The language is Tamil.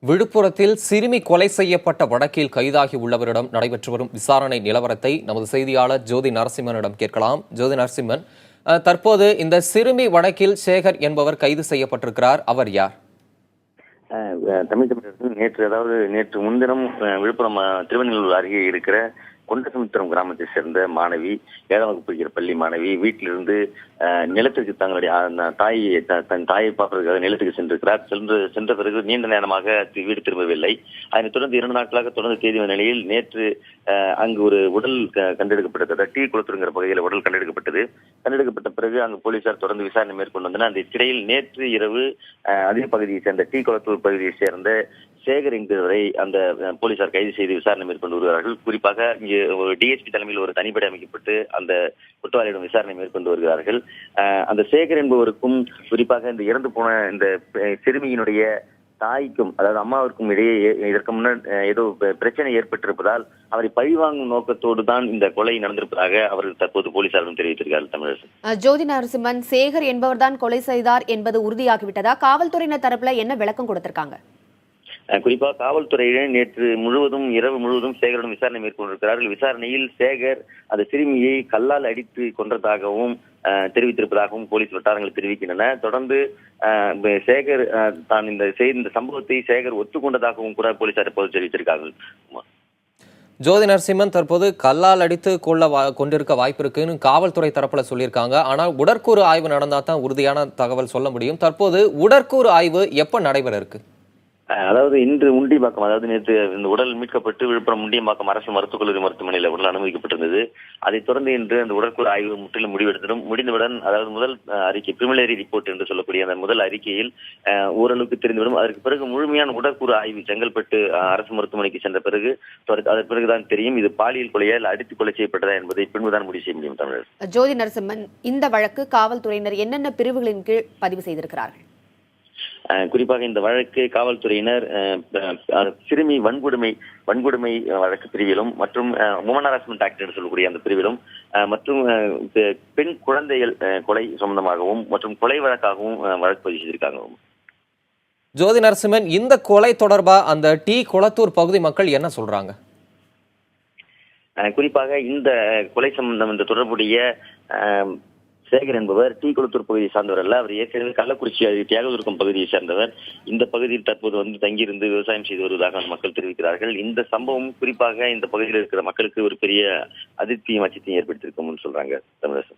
விழுப்புரத்தில் சிறுமி கொலை செய்யப்பட்ட வழக்கில் கைதாகி உள்ளவரிடம் நடைபெற்று வரும் விசாரணை நிலவரத்தை நமது செய்தியாளர் ஜோதி நரசிம்மனிடம் கேட்கலாம். ஜோதி நரசிம்மன், தற்போது இந்த சிறுமி வழக்கில் சேகர் என்பவர் கைது செய்யப்பட்டிருக்கிறார். அவர் யார்? தமிழ் நேற்று முன்தினம் விழுப்புரம் திருவண்ணூர் அருகே இருக்கிற கொண்டசமுத்திரம் கிராமத்தை சேர்ந்த மாணவி, 7ஆம் வகுப்பு படிக்கிற பள்ளி மாணவி வீட்டிலிருந்து நிலத்திற்கு தங்களுடைய தன் தாயை பார்ப்பதற்காக நிலத்துக்கு சென்றிருக்கிறார். சென்ற பிறகு நீண்ட நேரமாக வீடு திரும்பவில்லை. அதனைத் தொடர்ந்து 2 நாட்களாக தொடர்ந்து தேதி நிலையில் நேற்று அங்கு ஒரு உடல் கண்டெடுக்கப்பட்டது. டீ குளத்தூருங்கிற பகுதியில் உடல் கண்டெடுக்கப்பட்ட பிறகு அங்கு போலீசார் தொடர்ந்து விசாரணை மேற்கொண்டு வந்தனர். அந்த இடையில் நேற்று இரவு அதே பகுதியை சேர்ந்த டீ குளத்தூர் பகுதியை சேர்ந்த சேகர் என்கிறவரை அந்த போலீசார் கைது செய்து விசாரணை மேற்கொண்டு வருகிறார்கள். குறிப்பாக இங்கு ஒரு டிஎஸ்பி தலைமையில் ஒரு தனிப்படை அமைக்கப்பட்டு அந்த குற்றவாளியிடம் விசாரணை மேற்கொண்டு வருகிறார்கள். அந்த சேகர் என்பவருக்கும் குறிப்பாக இந்த இறந்து போன இந்த சிறுமியினுடைய தாய்க்கும், அதாவது அம்மாவிற்கும் இடையே இதற்கு முன்னர் ஏதோ பிரச்சனை ஏற்பட்டிருப்பதால் அவரை பழிவாங்கும் நோக்கத்தோடு தான் இந்த கொலை நடந்திருப்பதாக அவர்கள் தற்போது போலீசாரிடம் தெரிவித்திருக்கிறார்கள். தமிழரசு, ஜோதி நரசிம்மன், சேகர் என்பவர் தான் கொலை செய்தார் என்பது உறுதியாகிவிட்டதா? காவல்துறையினர் தரப்புல என்ன விளக்கம் கொடுத்திருக்காங்க? குறிப்பாக காவல்துறையினர் நேற்று இரவு முழுவதும் சேகரிடம் விசாரணை மேற்கொண்டிருக்கிறார்கள். விசாரணையில் சேகர் அந்த சிறுமியை கல்லால் அடித்து கொன்றதாகவும் தெரிவித்திருப்பதாகவும் போலீஸ் வட்டாரங்கள் தெரிவிக்கின்றன. தொடர்ந்து சேகர் தான் இந்த சம்பவத்தை சேகர் ஒத்துக்கொண்டதாகவும் கூட போலீசார் இப்போது தெரிவித்திருக்கார்கள். ஜோதி நரசிம்மன், தற்போது கல்லால் அடித்து கொண்டிருக்க வாய்ப்பு இருக்குன்னு காவல்துறை தரப்புல சொல்லியிருக்காங்க. ஆனால் உடற்கூறு ஆய்வு நடந்தா தான் உறுதியான தகவல் சொல்ல முடியும். தற்போது உடற்கூறு ஆய்வு எப்ப நடைபெற இருக்கு? அதாவது இன்று முண்டியம்பாக்கம், அதாவது நேற்று இந்த உடல் மீட்கப்பட்டு விழுப்புரம் முண்டியம்பாக்கம் அரசு மருத்துவக் கல்லூரி மருத்துவமனையில் உடல் அனுமதிக்கப்பட்டிருந்தது. அதைத் தொடர்ந்து இன்று அந்த உடற்கூறு ஆய்வு முற்றிலும் முடிந்தவுடன், அதாவது முதல் அறிக்கை பிரிமினரி ரிப்போர்ட் என்று சொல்லக்கூடிய அந்த முதல் அறிக்கையில் ஓரளவுக்கு தெரிந்துவிடும். அதற்கு பிறகு முழுமையான உடற்கூறு ஆய்வு செங்கல்பட்டு அரசு மருத்துவமனைக்கு சென்ற பிறகு அதற்கு பிறகுதான் தெரியும் இது பாலியல் கொலையால் அடித்து கொலை செய்யப்பட்டதா என்பதை பின்புதான் முடிவு செய்ய முடியும். தமிழர் ஜோதி நரசிம்மன், இந்த வழக்கு காவல்துறையினர் என்னென்ன பிரிவுகளின் கீழ் பதிவு செய்திருக்கிறார்கள்? குறிப்பாக இந்த வழக்கு காவல்துறையினர் சிறுமி வன்கொடுமை வழக்கு பிரிவிலும் மற்றும் உமன் ஹராஸ்மென்ட் ஆக்ட் என்று சொல்லக்கூடிய அந்த பிரிவிலும் மற்றும் பெண் குழந்தைகள் கொலை சம்பந்தமாகவும் மற்றும் கொலை வழக்காகவும் வழக்கு பதிவு செய்திருக்காங்க. ஜோதி நரசிம்மன், இந்த கொலை தொடர்பா அந்த டீ குளத்தூர் பகுதி மக்கள் என்ன சொல்றாங்க? குறிப்பாக இந்த கொலை சம்பந்தம் இந்த தொடர்புடைய சேகர் என்பவர் டீ குளத்தூர் பகுதியை சார்ந்தவர் அல்ல. அவர் ஏற்கனவே கள்ளக்குறிச்சி தியாகதுர்கம் பகுதியை சேர்ந்தவர். இந்த பகுதியில் தற்போது தங்கியிருந்து விவசாயம் செய்து வருவதாக மக்கள் தெரிவிக்கிறார்கள். இந்த சம்பவம் குறிப்பாக இந்த பகுதியில் இருக்கிற மக்களுக்கு ஒரு பெரிய அதிர்ச்சியும் அச்சத்தையும் ஏற்படுத்தியிருக்கும்னு சொல்றாங்க. தமிழரசு.